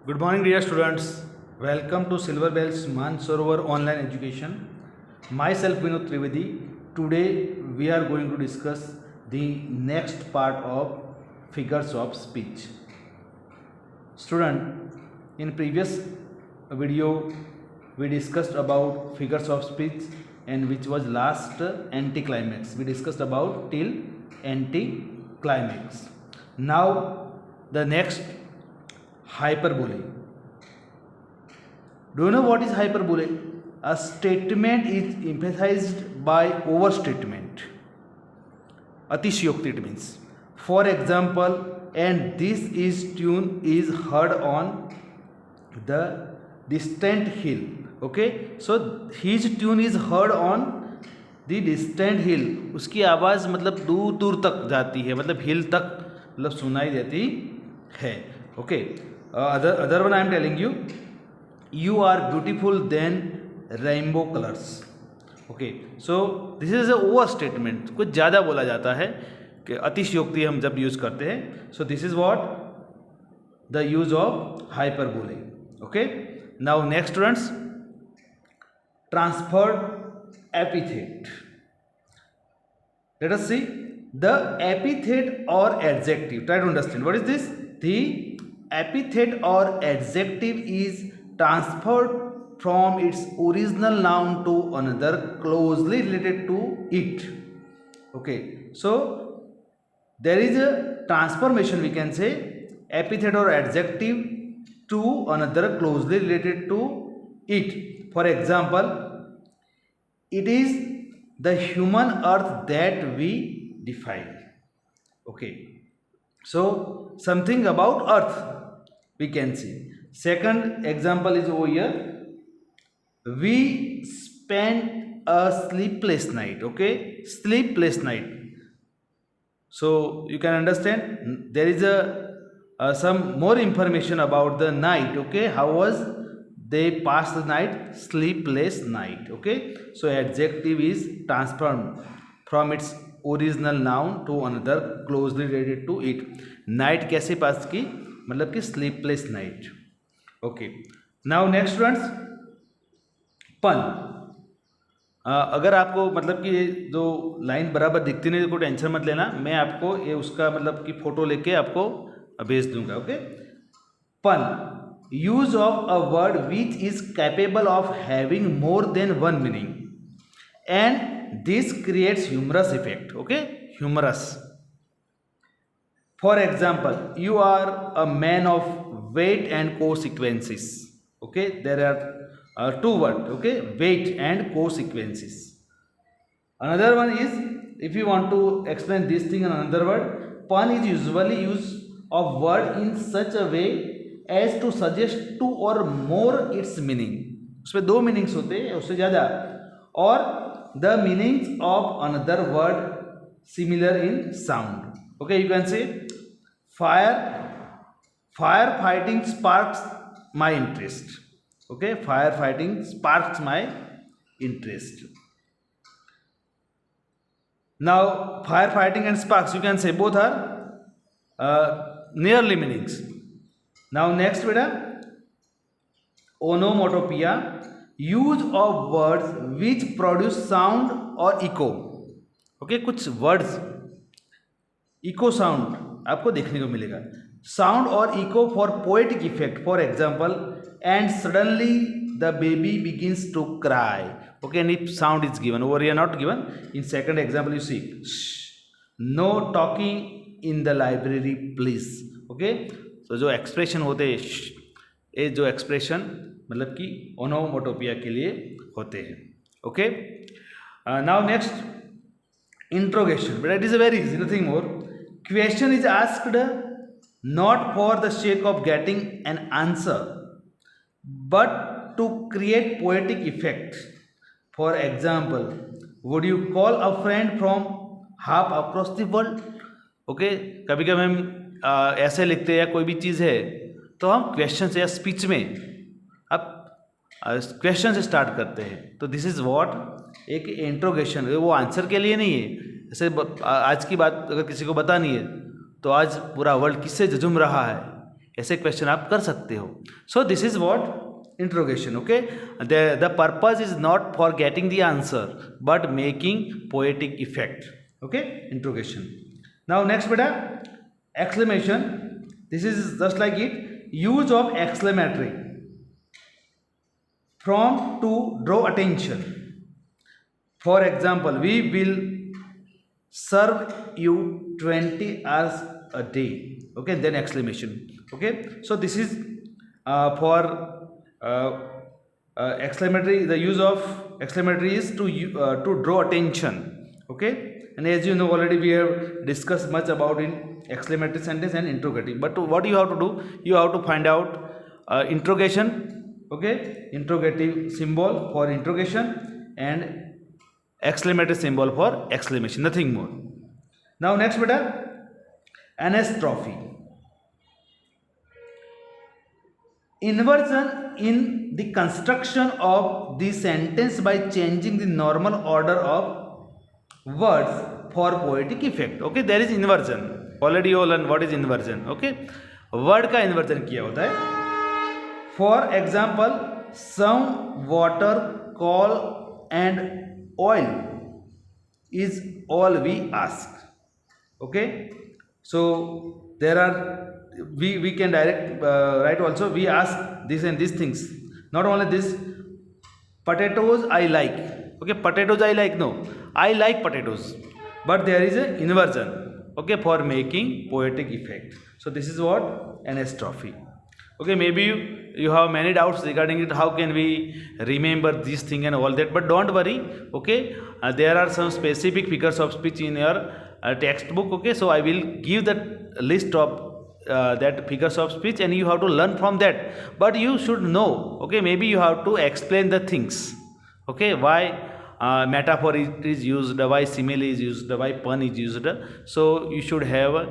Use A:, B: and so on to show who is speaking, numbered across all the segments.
A: Good morning, dear students. Welcome to Silver Bells Mansarovar Online Education. Myself Vinod Trivedi. Today we are going to discuss the next part of figures of speech. Student, in previous video we discussed about figures of speech and which was last anticlimax. We discussed about till anticlimax. Now the next hyperbole. Do you know what is hyperbole? A statement is emphasized by overstatement. Atishyokti it means. For example, and this is tune is heard on the distant hill. Okay, so his tune is heard on the distant hill. उसकी आवाज़ मतलब दूर दूर तक जाती है, मतलब हिल तक मतलब सुनाई देती है. Okay, other one I am telling you. You are beautiful than rainbow colors. Okay, so this is a overstatement. कुछ ज़्यादा बोला जाता है कि अतिशयोक्ति हम जब यूज़ करते हैं. So this is what the use of hyperbole. Okay, now next students, transferred epithet. Let us see the epithet or adjective. Try to understand what is this. The epithet or adjective is transferred from its original noun to another closely related to it. Okay, so there is a transformation, we can say, epithet or adjective to another closely related to it. For example, it is the human earth that we define. Okay, so something about earth we can see. Second example is over here. We spent a sleepless night. Okay, sleepless night. So you can understand there is a some more information about the night. Okay, how was they passed the night? Sleepless night. Okay, so adjective is transformed from its original noun to another closely related to it. Night कैसे पास की, मतलब कि sleepless night. Okay, now next students, पन. अगर आपको मतलब कि जो लाइन बराबर दिखती नहीं तो टेंशन मत लेना, मैं आपको ये उसका मतलब कि फोटो लेके आपको भेज दूंगा. Okay, pun, use of a word which is capable of having more than one meaning and this creates humorous effect. Okay, humorous. For example, you are a man of weight and consequences. Okay, there are two words. Okay, weight and consequences. Another one is, if you want to explain this thing in another word, pun is usually use of word in such a way as to suggest two or more its meaning. उसमें दो meanings होते हैं उससे ज़्यादा, और the meanings of another word similar in sound. Okay, you can say firefighting sparks my interest. Okay, firefighting sparks my interest. Now firefighting and sparks, you can say both are nearly meanings. Now next beta, onomatopoeia, use of words which produce sound or echo. Okay, कुछ words echo sound आपको देखने को मिलेगा. Sound or echo for poetic effect. For example, and suddenly the baby begins to cry. Okay, and if sound is given, over here not given. In second example you see, no talking in the library please. Okay, so जो expression होते हैं, ये जो expression मतलब कि onomatopoeia के लिए होते हैं. Okay, now next, interrogation. But it is a very easy, nothing more. Question is asked not for the sake of getting an answer but to create poetic effect. For example, would you call a friend from half across the world? Okay, कभी कभी हम ऐसे लिखते हैं या कोई भी चीज़ है तो हम क्वेश्चन से या स्पीच में अब क्वेश्चन से स्टार्ट करते हैं. तो दिस इज़ व्हाट, एक इंट्रोगेशन. वो आंसर के लिए नहीं है. जैसे आज की बात अगर किसी को बतानी है तो आज पूरा वर्ल्ड किससे झुझुम रहा है, ऐसे क्वेश्चन आप कर सकते हो. So this is what interrogation. Okay, the purpose is not for getting the answer but making poetic effect. Okay, interrogation. Now next बेटा, exclamation. This is just like it. Use of exclamatory from to draw attention. For example, we will serve you 20 hours a day. Okay, then exclamation. Okay, so this is for exclamatory. The use of exclamatory is to draw attention. Okay, and as you know already, we have discussed much about in exclamatory sentence and interrogative. But what you have to do, you have to find out interrogation. Okay, interrogative symbol for interrogation and exclamatory symbol for exclamation, nothing more. Now next beta, anastrophe. Inversion in the construction of the sentence by changing the normal order of words for poetic effect. Okay, there is inversion. Already you learn what is inversion. Okay, word का inversion किया होता है. For example, some water, coal and oil is all we ask. Okay, so there are we can direct write also, we ask this and these things. Not only this, potatoes I like. Okay, potatoes I like, no, I like potatoes, but there is a inversion. Okay, for making poetic effect. So this is what anastrophe. Okay, maybe you have many doubts regarding it, how can we remember this thing and all that, but don't worry. Okay, there are some specific figures of speech in your textbook. Okay, so I will give the list of that figures of speech and you have to learn from that, but you should know. Okay, maybe you have to explain the things. Okay, why metaphor is used, why simile is used, why pun is used. So you should have a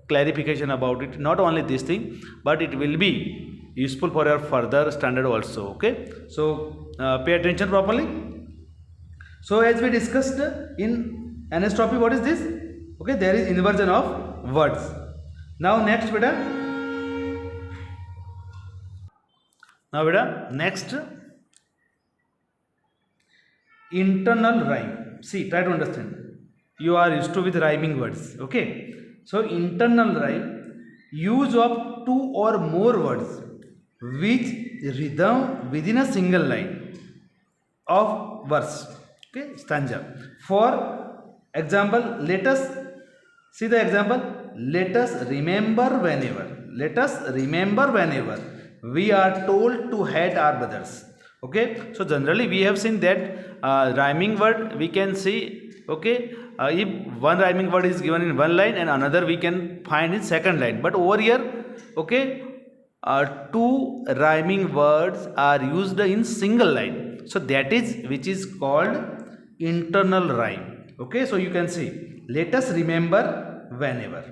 A: clarification about it. Not only this thing, but it will be useful for your further standard also. Okay, so pay attention properly. So as we discussed in anastrophe, what is this? Okay, there is inversion of words. Now next beta, next, internal rhyme. See, try to understand. You are used to with rhyming words. Okay, so internal rhyme, use of two or more words which rhythm within a single line of verse. Okay, stanza. For example, let us see the example. Let us remember whenever. Let us remember whenever we are told to hate our brothers. Okay, so generally we have seen that rhyming word we can see. Okay, if one rhyming word is given in one line and another we can find in second line, but over here, okay, two rhyming words are used in single line, so that is which is called internal rhyme. Okay, so you can see, let us remember whenever,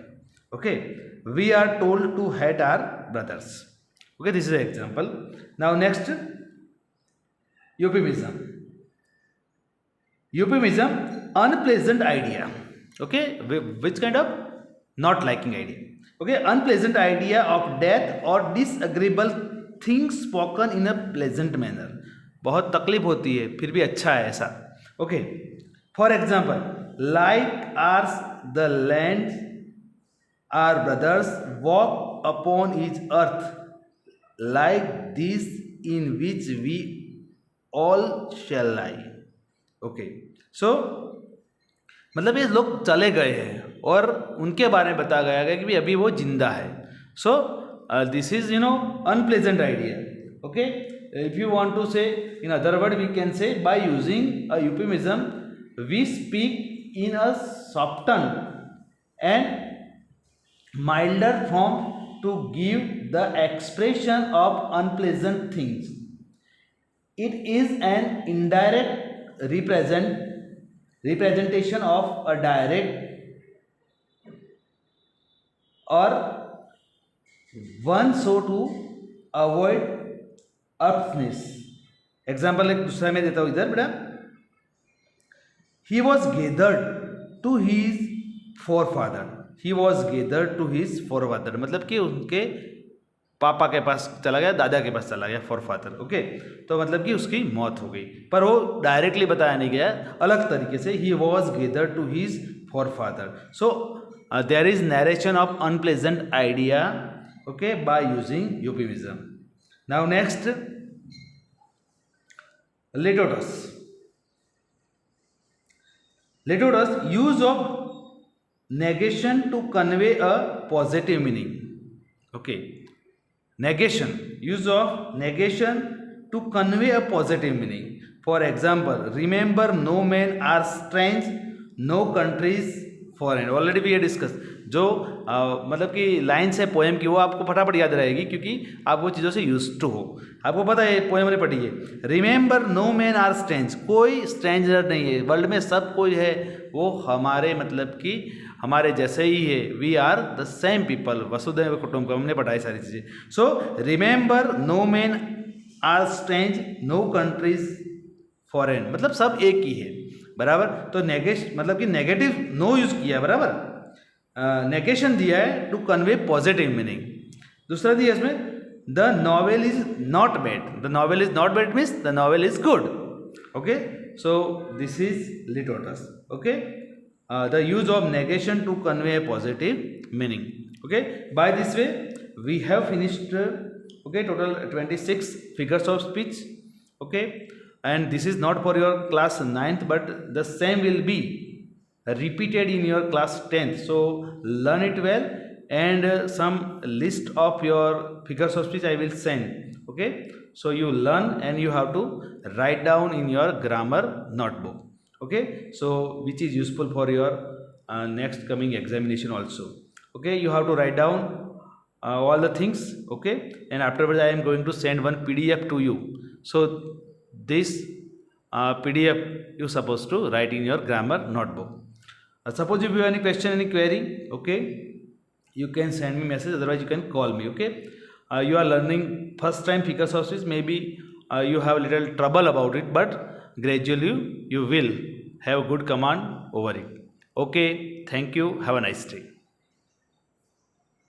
A: okay, we are told to hate our brothers. Okay, this is an example. Now next, euphemism. Euphemism, unpleasant idea. Okay, which kind of? Not liking idea. Okay, unpleasant idea of death or disagreeable things spoken in a pleasant manner. बहुत तकलीफ होती है फिर भी अच्छा है ऐसा. Okay, for example, like ours the land our brothers walk upon each earth, like this in which we all shall lie. Okay, so मतलब ये लोग चले गए हैं और उनके बारे में बताया गया है कि भी अभी वो जिंदा है. So this is unpleasant idea. Okay, if you want to say in other word we can say by using a euphemism we speak in a softened and milder form to give the expression of unpleasant things. It is an indirect representation of a direct or one so to avoid earthness. Example एक दूसरा में देता हूँ इधर बेटा. He was gathered to his forefather. He was gathered to his forefather मतलब कि उनके पापा के पास चला गया, दादा के पास चला गया, फॉर फादर। ओके, तो मतलब कि उसकी मौत हो गई, पर वो डायरेक्टली बताया नहीं गया, अलग तरीके से, he was gather to his forefather. So there is narration of unpleasant idea, okay, by using euphemism. Now next, litotes. Litotes, use of negation to convey a positive meaning. Okay, negation, use of negation to convey a positive meaning. For example, remember no men are strange, no countries foreign. Already we discussed. जो मतलब कि lines है poem की, वो आपको फटाफट याद रहेगी क्योंकि आप वो चीज़ों से यूज टू हो। आपको पता है पोएम ने पढ़ी है, remember no man are strange, कोई स्ट्रेंजर नहीं है, वर्ल्ड में सब कोई है, वो हमारे मतलब कि हमारे जैसे ही है, we are the same people, वसुधैव कुटुंबकम, हमने पढ़ाई सारी चीज़ें। So remember no man are strange, no countries foreign, मतलब सब एक ही है, बराबर। तो मतलब कि नेगेटिव नो यूज किया, बराबर, नेगेशन दिया है टू कन्वे पॉजिटिव मीनिंग। दूसरा दिया इसमें, the novel is not bad, the novel is not bad means the novel is good. Okay, so this is litotes. Okay, the use of negation to convey a positive meaning. Okay, by this way we have finished okay, total 26 figures of speech. Okay, and this is not for your class 9th, but the same will be repeated in your class 10th, so learn it well, and some list of your figures of speech I will send. Okay, so you learn and you have to write down in your grammar notebook. Okay, so which is useful for your next coming examination also. Okay, you have to write down all the things. Okay, and afterwards I am going to send one PDF to you. So this PDF you supposed to write in your grammar notebook. Suppose if you have any question, any query, okay, you can send me message, otherwise you can call me. Okay, you are learning first time figures of speech, maybe you have a little trouble about it, but gradually you will have good command over it. Okay, thank you, have a nice day.